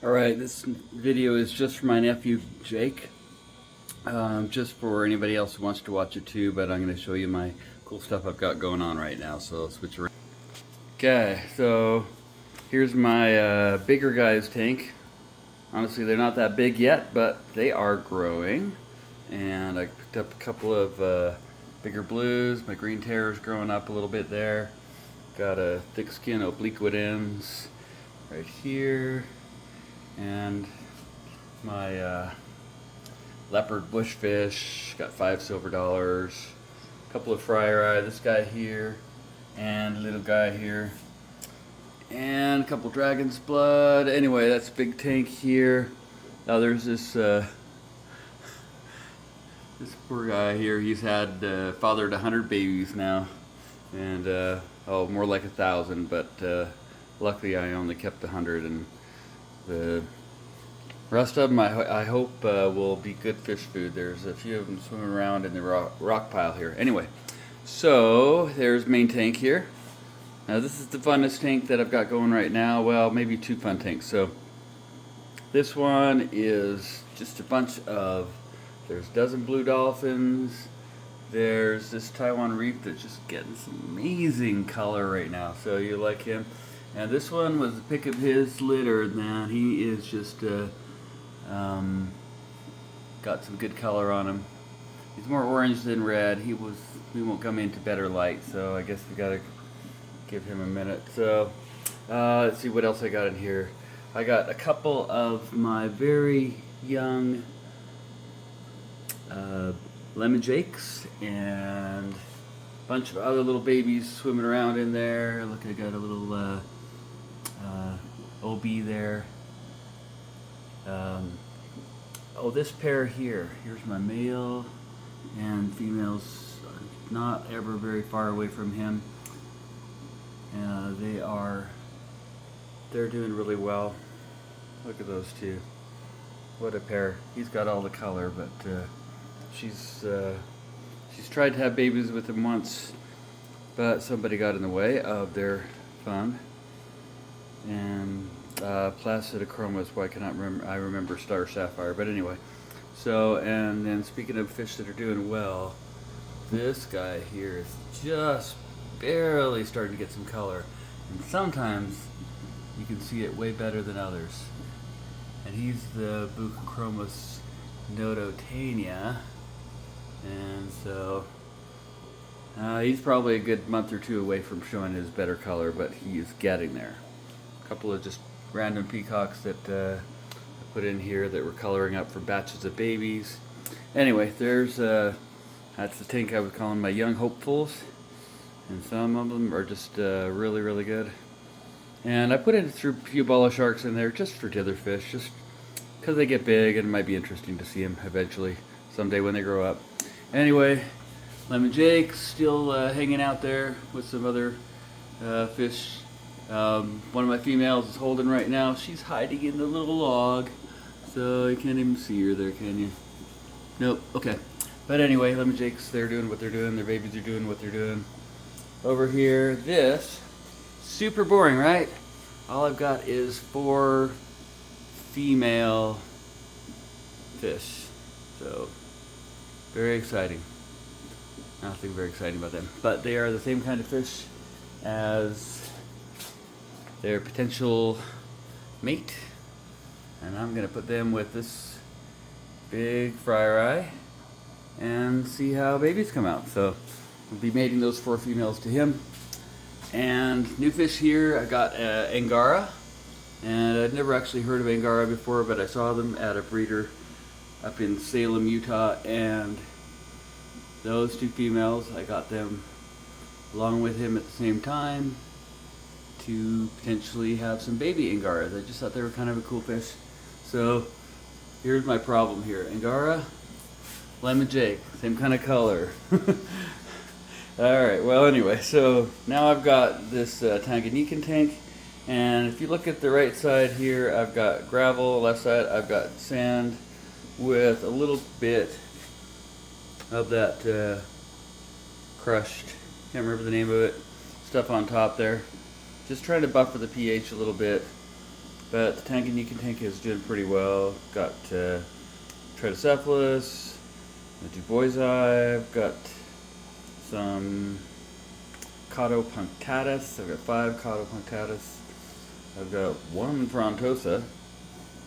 Alright, this video is just for my nephew Jake. Just for anybody else who wants to watch it too, but I'm going to show you my cool stuff I've got going on right now, so I'll switch around. Okay, so here's my bigger guy's tank. Honestly, they're not that big yet, but they are growing. And I picked up a couple of bigger blues. My green terror's growing up a little bit there. Got a thick skin obliquitans right here. And my leopard bushfish, got 5 silver dollars, a couple of fryer eye, this guy here, and a little guy here, and a couple dragon's blood. Anyway, that's a big tank here. Now there's this this poor guy here. He's had fathered 100 babies now, and oh, more like 1,000, but luckily I only kept 100, and the rest of them I hope will be good fish food. There's a few of them swimming around in the rock pile here. Anyway, so there's main tank here. Now this is the funnest tank that I've got going right now. Well, maybe 2 fun tanks. So this one is just a bunch of, there's a dozen blue dolphins. There's this Taiwan reef that's just getting some amazing color right now. So you like him. And this one was the pick of his litter. Now he is just got some good color on him. He's more orange than red. He won't come into better light, so I guess we gotta give him a minute. So let's see what else I got in here. I got a couple of my very young lemon jakes and a bunch of other little babies swimming around in there. Look, I got a little OB there. Oh, this pair here. Here's my male, and females not ever very far away from him. They're doing really well. Look at those two. What a pair. He's got all the color, but she's tried to have babies with him once, but somebody got in the way of their fun. And Placid Achromas, why cannot remember? I remember Star Sapphire, but anyway. So, and then speaking of fish that are doing well, this guy here is just barely starting to get some color, and sometimes you can see it way better than others. And he's the Bucchromis nodotania, and so he's probably a good month or 2 away from showing his better color, but he is getting there. A couple of just random peacocks that I put in here that were coloring up for batches of babies. Anyway, there's that's the tank I was calling my young hopefuls, and some of them are just really, really good. And I put in a few bala sharks in there just for dither fish, just because they get big and it might be interesting to see them eventually, someday when they grow up. Anyway, lemon jakes still hanging out there with some other fish. One of my females is holding right now. She's hiding in the little log, so you can't even see her there, can you? Nope. Okay. But anyway, lemon jakes, they're doing what they're doing. Their babies are doing what they're doing. Over here, this, super boring, right? All I've got is 4 female fish. So, very exciting. Nothing very exciting about them. But they are the same kind of fish as their potential mate, and I'm gonna put them with this big fryer eye and see how babies come out. So I'll be mating those 4 females to him. And new fish here, I got Angara, and I'd never actually heard of Angara before, but I saw them at a breeder up in Salem, Utah, and those 2 females, I got them along with him at the same time to potentially have some baby Angaras. I just thought they were kind of a cool fish. So here's my problem here. Angara, lemon jake, same kind of color. Alright, well anyway, so now I've got this Tanganyikan tank, and if you look at the right side here, I've got gravel, left side I've got sand with a little bit of that crushed, can't remember the name of it, stuff on top there. Just trying to buffer the pH a little bit. But the Tanganyikan tank is doing pretty well. Got Trichocephalus, the Du Bois'i, got some Caudopunctatus. I've got 5 Caudopunctatus. I've got 1 Frontosa,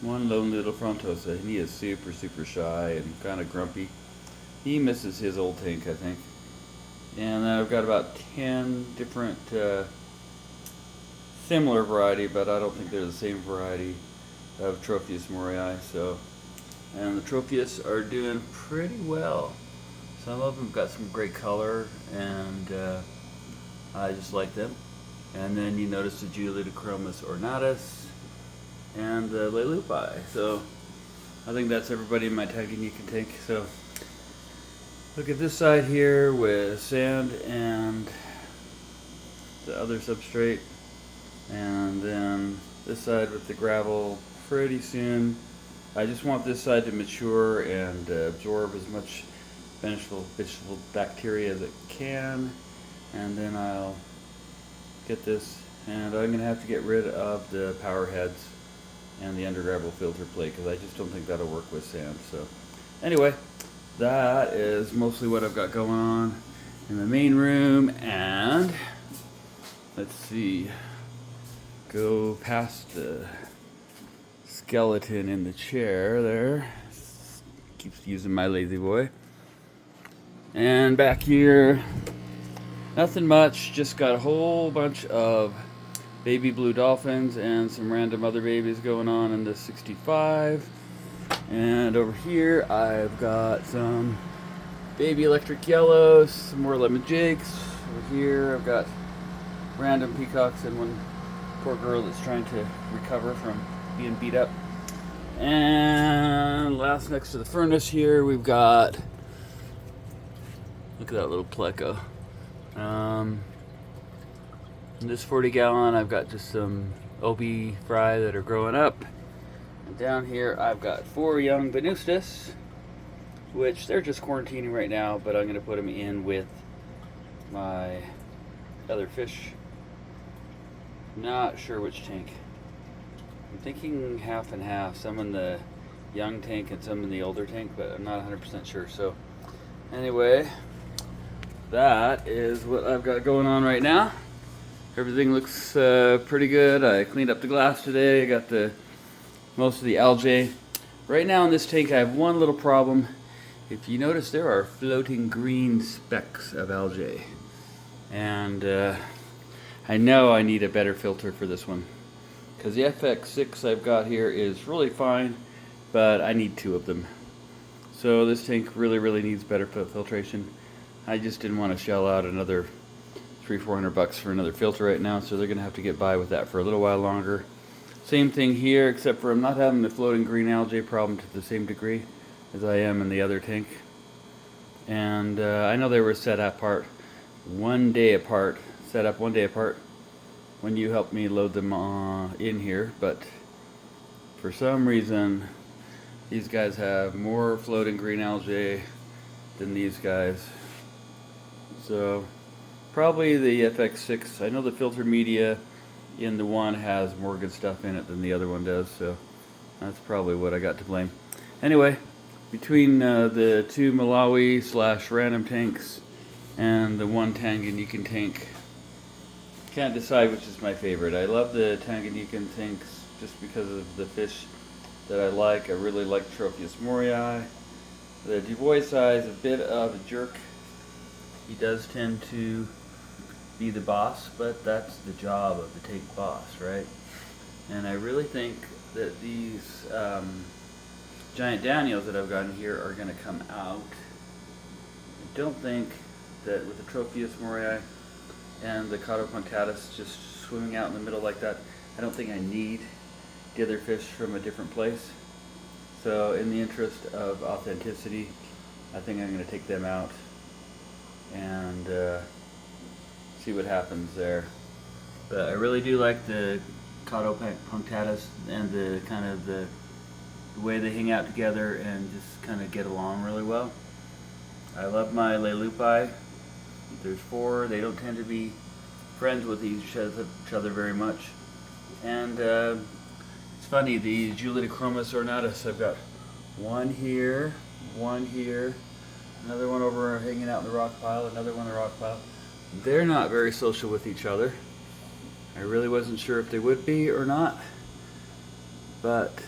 one lone little Frontosa, and he is super, super shy and kind of grumpy. He misses his old tank, I think. And then I've got about 10 different similar variety, but I don't think they're the same variety of Tropheus morii. So, and the Tropheus are doing pretty well. Some of them got some great color, and I just like them. And then you notice the Julidochromis ornatus and the Lelupi. So I think that's everybody in my Tanganyikan tank. So look at this side here with sand and the other substrate, and then this side with the gravel pretty soon. I just want this side to mature and absorb as much beneficial bacteria as it can, and then I'll get this, and I'm gonna have to get rid of the power heads and the undergravel filter plate because I just don't think that'll work with sand. So anyway, that is mostly what I've got going on in the main room. And let's see, go past the skeleton in the chair there, keeps using my lazy boy. And back here, nothing much, just got a whole bunch of baby blue dolphins and some random other babies going on in the 65. And over here I've got some baby electric yellows, some more lemon jakes. Over here I've got random peacocks and one poor girl that's trying to recover from being beat up. And last, next to the furnace here, we've got, look at that little pleco. In this 40-gallon, I've got just some OB fry that are growing up. And down here, I've got 4 young Venustus, which they're just quarantining right now, but I'm going to put them in with my other fish. Not sure which tank. I'm thinking half and half, some in the young tank and some in the older tank, but I'm not 100% sure. So anyway, that is what I've got going on right now. Everything looks pretty good. I cleaned up the glass today. I got most of the algae. Right now in this tank I have one little problem. If you notice, there are floating green specks of algae. And I know I need a better filter for this one, because the FX6 I've got here is really fine, but I need 2 of them. So this tank really needs better filtration. I just didn't want to shell out another $300-400 for another filter right now, so they're gonna have to get by with that for a little while longer. Same thing here, except for I'm not having the floating green algae problem to the same degree as I am in the other tank. And I know they were set apart one day apart when you helped me load them in here, but for some reason these guys have more floating green algae than these guys. So probably the FX6. I know the filter media in the one has more good stuff in it than the other one does, so that's probably what I got to blame. Anyway, between the 2 Malawi / random tanks and the 1 Tanganyikan tank, can't decide which is my favorite. I love the Tanganyikan tanks just because of the fish that I like. I really like Tropheus morii. The Du Bois'i is a bit of a jerk. He does tend to be the boss, but that's the job of the tank boss, right? And I really think that these giant Daniels that I've gotten here are going to come out. I don't think that with the Tropheus morii and the Caudopunctatus just swimming out in the middle like that, I don't think I need the other fish from a different place. So in the interest of authenticity, I think I'm going to take them out and see what happens there. But I really do like the Caudopunctatus and the kind of the way they hang out together and just kind of get along really well. I love my Lelupi. There's 4. They don't tend to be friends with each other very much, and funny, the Julidochromis ornatus, I've got one here, another one over hanging out in the rock pile, another one in the rock pile. They're not very social with each other. I really wasn't sure if they would be or not, but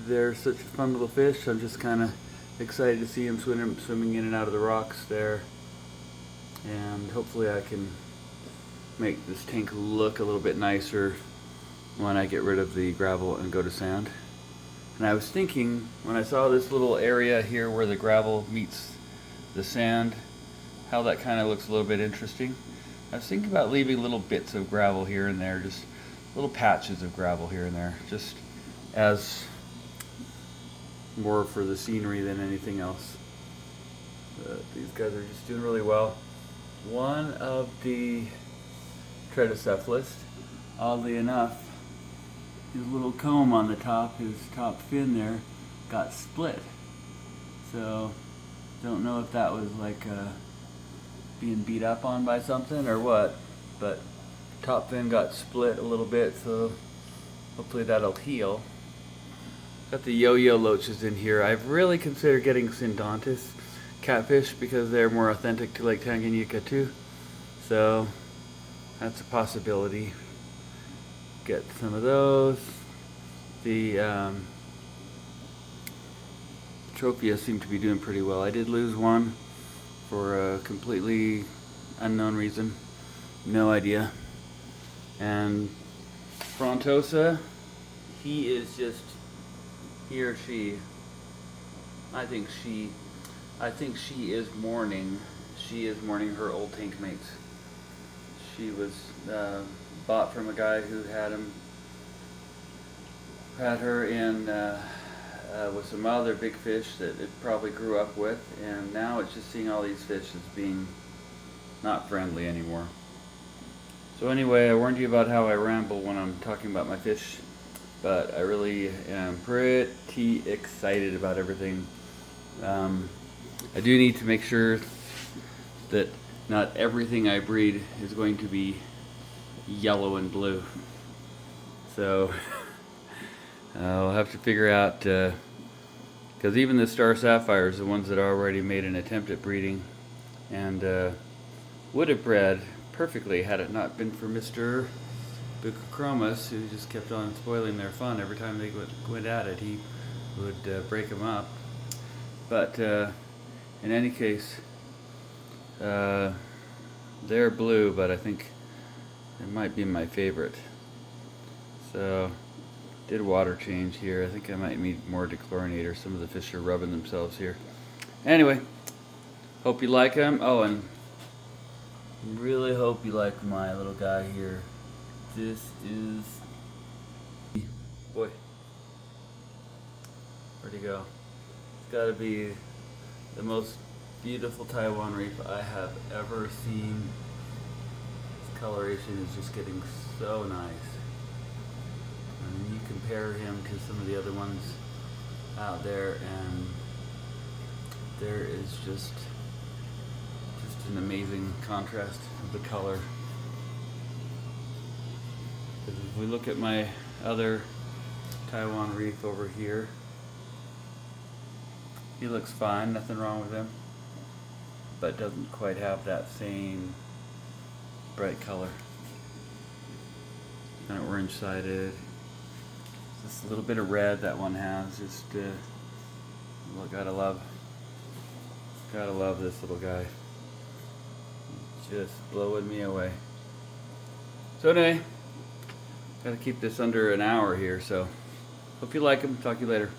they're such a fun little fish. I'm just kind of excited to see them swimming in and out of the rocks there, and hopefully I can make this tank look a little bit nicer when I get rid of the gravel and go to sand. And I was thinking, when I saw this little area here where the gravel meets the sand, how that kind of looks a little bit interesting. I was thinking about leaving little bits of gravel here and there, just little patches of gravel here and there, just as more for the scenery than anything else. These guys are just doing really well. One of the Triticefalus, oddly enough, his little comb on the top, his top fin there, got split. So, don't know if that was like being beat up on by something or what, but top fin got split a little bit, so hopefully that'll heal. Got the yo-yo loaches in here. I've really considered getting Syndontis catfish because they're more authentic to Lake Tanganyikan too. So that's a possibility. Get some of those. The Trophia seem to be doing pretty well. I did lose one for a completely unknown reason. No idea. And Frontosa, he is just, he or she, I think she is mourning. She is mourning her old tank mates. She was bought from a guy who had her in with some other big fish that it probably grew up with, and now it's just seeing all these fish as being not friendly anymore. So anyway, I warned you about how I ramble when I'm talking about my fish, but I really am pretty excited about everything. I do need to make sure that not everything I breed is going to be yellow and blue. So I'll have to figure out, because even the Star Sapphires, the ones that already made an attempt at breeding, and would have bred perfectly had it not been for Mr. Buccochromis, who just kept on spoiling their fun. Every time they went at it, he would break them up. But in any case, they're blue, but I think it might be my favorite. So, did water change here. I think I might need more dechlorinator. Some of the fish are rubbing themselves here. Anyway, hope you like them. Oh, and really hope you like my little guy here. This is, boy, where'd he go? It's got to be the most beautiful Taiwan reef I have ever seen. His coloration is just getting so nice. And you compare him to some of the other ones out there, and there is just an amazing contrast of the color. Because if we look at my other Taiwan reef over here, he looks fine, nothing wrong with him, but doesn't quite have that same bright color. Kind of orange-sided. Just a little bit of red that one has. Just well, gotta love this little guy. Just blowing me away. So anyway, gotta keep this under an hour here. So hope you like him. Talk to you later.